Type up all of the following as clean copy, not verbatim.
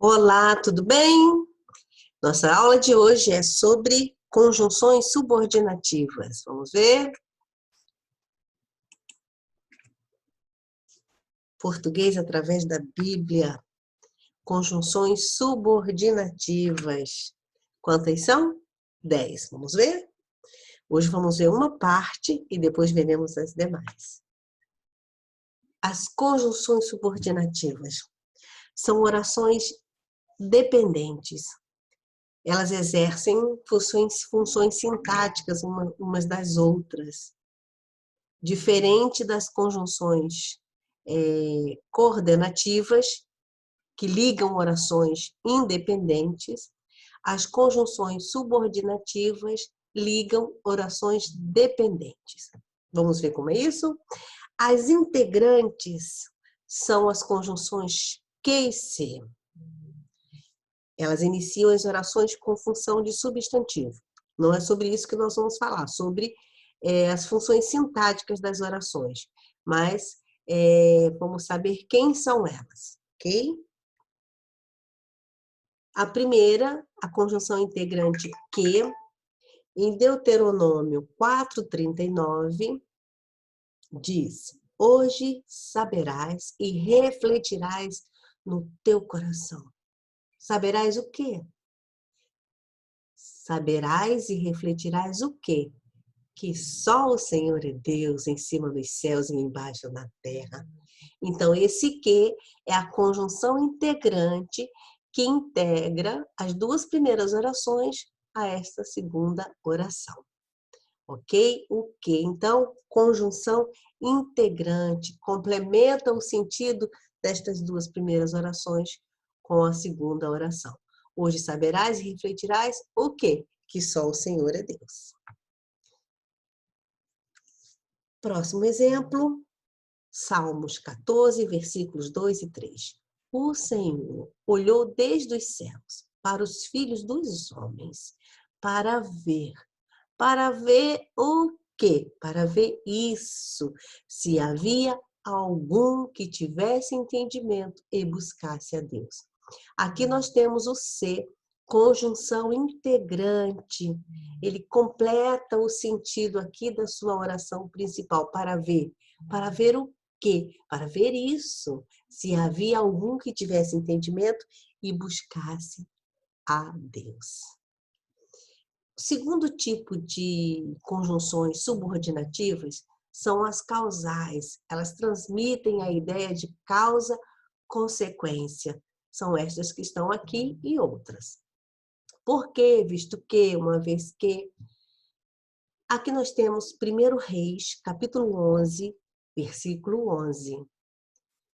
Olá, tudo bem? Nossa aula de hoje é sobre conjunções subordinativas. Vamos ver? Português através da Bíblia. Conjunções subordinativas. Quantas são? 10. Vamos ver? Hoje vamos ver uma parte e depois veremos as demais. As conjunções subordinativas são orações dependentes. Elas exercem funções sintáticas umas das outras. Diferente das conjunções coordenativas, que ligam orações independentes, as conjunções subordinativas ligam orações dependentes. Vamos ver como é isso? As integrantes são as conjunções que e se. Elas iniciam as orações com função de substantivo. Não é sobre isso que nós vamos falar, sobre as funções sintáticas das orações. Mas vamos saber quem são elas, ok? A primeira, a conjunção integrante que, em Deuteronômio 4:39, diz: hoje saberás e refletirás no teu coração. Saberás o quê? Saberás e refletirás o quê? Que só o Senhor é Deus em cima dos céus e embaixo na terra. Então, esse que é a conjunção integrante que integra as duas primeiras orações a esta segunda oração. Ok? O que? Então, conjunção integrante, complementa o sentido destas duas primeiras orações com a segunda oração. Hoje saberás e refletirás o quê? Que só o Senhor é Deus. Próximo exemplo, Salmos 14, versículos 2 e 3. O Senhor olhou desde os céus para os filhos dos homens, para ver o quê? Para ver isso, se havia algum que tivesse entendimento e buscasse a Deus. Aqui nós temos o se, conjunção integrante. Ele completa o sentido aqui da sua oração principal, para ver. Para ver o quê? Para ver isso, se havia algum que tivesse entendimento e buscasse a Deus. O segundo tipo de conjunções subordinativas são as causais. Elas transmitem a ideia de causa-consequência. São estas que estão aqui e outras. Por quê? Visto que, uma vez que. Aqui nós temos 1 Reis, capítulo 11, versículo 11.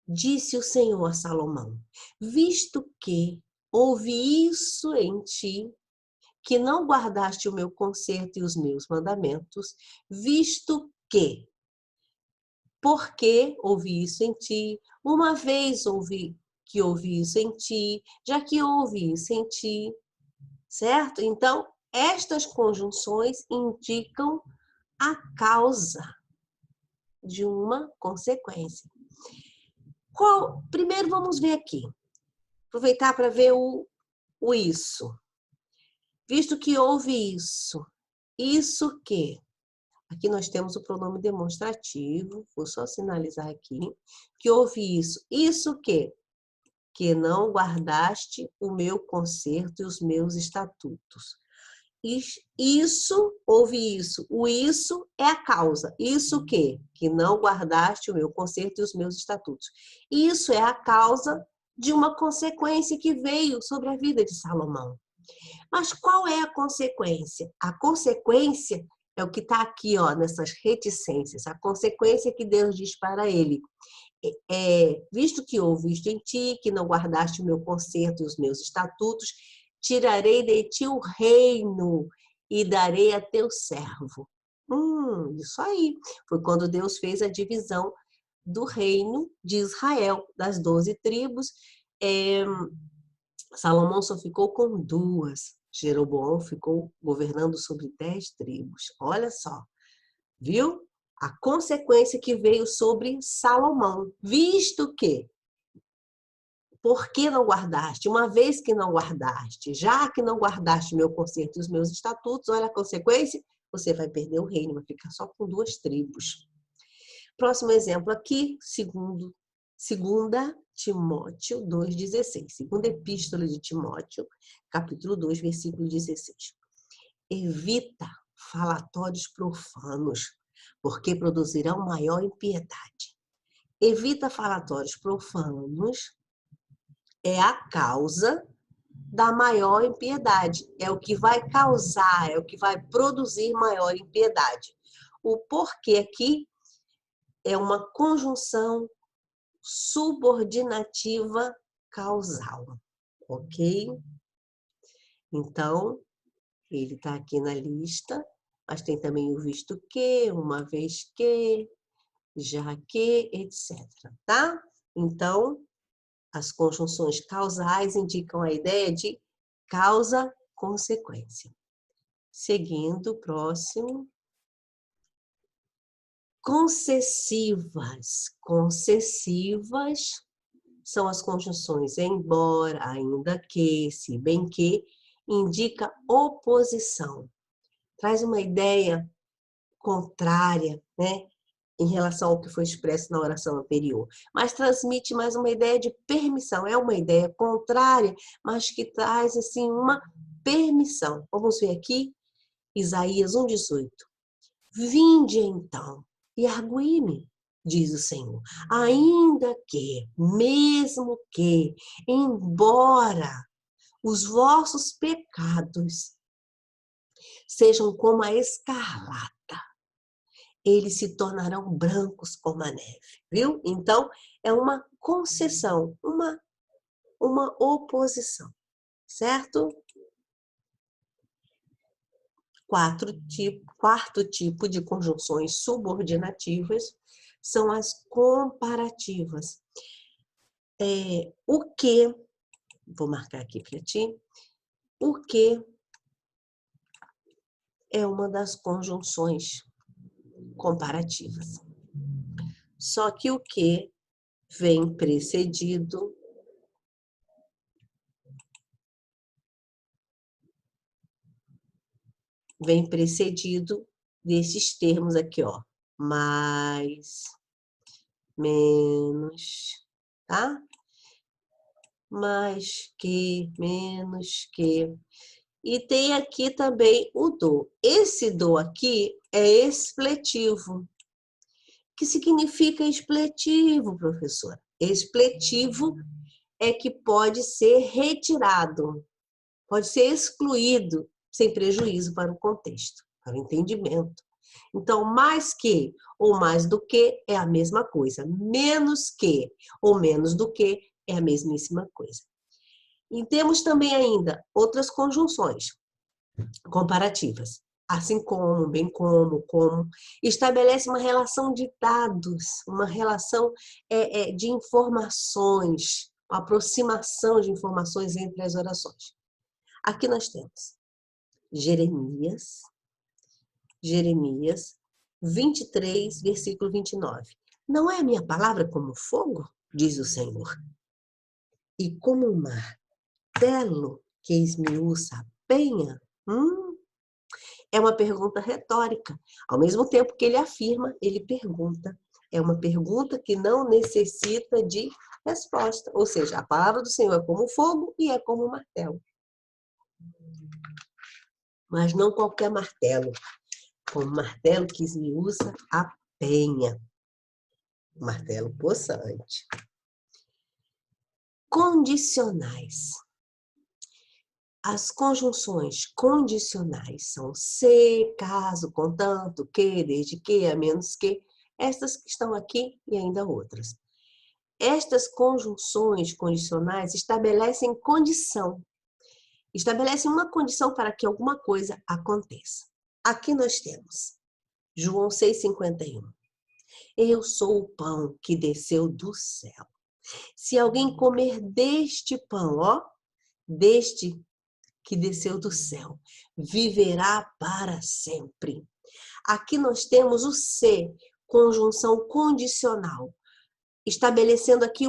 Disse o Senhor a Salomão: visto que houve isso em ti, que não guardaste o meu conserto e os meus mandamentos, visto que, porque ouvi isso em ti, uma vez ouvi isso em ti, já que ouvi isso em ti, certo? Então, estas conjunções indicam a causa de uma consequência. Primeiro vamos ver aqui, aproveitar para ver o isso. Visto que houve isso que? Aqui nós temos o pronome demonstrativo, vou só sinalizar aqui, que houve isso. Isso que? Que não guardaste o meu conserto e os meus estatutos. Houve isso. O isso é a causa. Isso que? Que não guardaste o meu conserto e os meus estatutos. Isso é a causa de uma consequência que veio sobre a vida de Salomão. Mas qual é a consequência? A consequência é o que está aqui, ó, nessas reticências. A consequência que Deus diz para ele. Visto que houve isto em ti, que não guardaste o meu conserto e os meus estatutos, tirarei de ti o reino e darei a teu servo. Isso aí. Foi quando Deus fez a divisão do reino de Israel, das 12 tribos. Salomão só ficou com 2. Jeroboão ficou governando sobre 10 tribos. Olha só, viu? A consequência que veio sobre Salomão, visto que por que não guardaste? Uma vez que não guardaste, já que não guardaste meu concerto e os meus estatutos, olha a consequência, você vai perder o reino, vai ficar só com 2 tribos. Próximo exemplo aqui, segunda Timóteo 2,16. Segunda epístola de Timóteo, capítulo 2, versículo 16. Evita falatórios profanos, porque produzirão maior impiedade. Evita falatórios profanos é a causa da maior impiedade. É o que vai causar, é o que vai produzir maior impiedade. O porquê aqui é uma conjunção subordinativa causal, ok? Então, ele está aqui na lista, mas tem também o visto que, uma vez que, já que, etc. Tá? Então, as conjunções causais indicam a ideia de causa-consequência. Seguindo, o próximo. Concessivas. Concessivas são as conjunções embora, ainda que, se bem que, indica oposição. Traz uma ideia contrária, né, em relação ao que foi expresso na oração anterior. Mas transmite mais uma ideia de permissão. É uma ideia contrária, mas que traz, assim, uma permissão. Vamos ver aqui, Isaías 1,18. Vinde, então, e arguí-me, diz o Senhor, ainda que, mesmo que, embora os vossos pecados sejam como a escarlata, eles se tornarão brancos como a neve, viu? Então, é uma concessão, uma oposição, certo? Quarto tipo de conjunções subordinativas são as comparativas. O que, vou marcar aqui para ti, o que é uma das conjunções comparativas. Só que o que vem precedido desses termos aqui, ó, mais, menos, tá? Mais que, menos que. E tem aqui também o do. Esse do aqui é expletivo. O que significa expletivo, professora? Expletivo é que pode ser retirado, pode ser excluído, sem prejuízo para o contexto, para o entendimento. Então, mais que ou mais do que é a mesma coisa. Menos que ou menos do que é a mesmíssima coisa. E temos também ainda outras conjunções comparativas. Assim como, bem como, estabelece uma relação de dados, uma relação de informações, uma aproximação de informações entre as orações. Aqui nós temos Jeremias 23, versículo 29. Não é a minha palavra como fogo, diz o Senhor, e como um martelo que esmiuça a penha? É uma pergunta retórica. Ao mesmo tempo que ele afirma, ele pergunta. É uma pergunta que não necessita de resposta. Ou seja, a palavra do Senhor é como fogo e é como um martelo. Mas não qualquer martelo. Como martelo que esmiuça a penha. Martelo possante. Condicionais. As conjunções condicionais são se, caso, contanto, que, desde que, a menos que. Estas que estão aqui e ainda outras. Estas conjunções condicionais estabelecem condição. Estabelecem uma condição para que alguma coisa aconteça. Aqui nós temos João 6,51. Eu sou o pão que desceu do céu. Se alguém comer deste pão, deste que desceu do céu, viverá para sempre. Aqui nós temos o se, conjunção condicional, estabelecendo aqui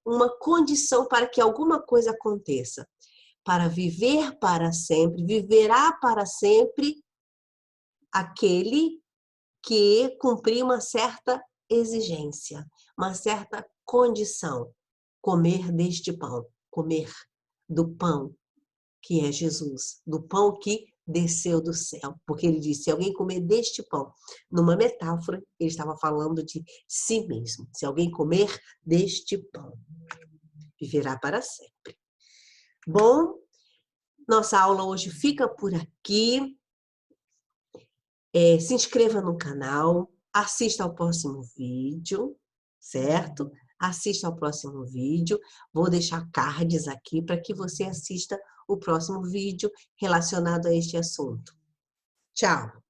uma condição para que alguma coisa aconteça. Para viver para sempre, viverá para sempre aquele que cumprir uma certa exigência, uma certa condição. Comer deste pão, comer do pão que é Jesus, do pão que desceu do céu. Porque ele disse, se alguém comer deste pão, numa metáfora, ele estava falando de si mesmo. Se alguém comer deste pão, viverá para sempre. Bom, nossa aula hoje fica por aqui. Se inscreva no canal, assista ao próximo vídeo, certo? Assista ao próximo vídeo. Vou deixar cards aqui para que você assista o próximo vídeo relacionado a este assunto. Tchau!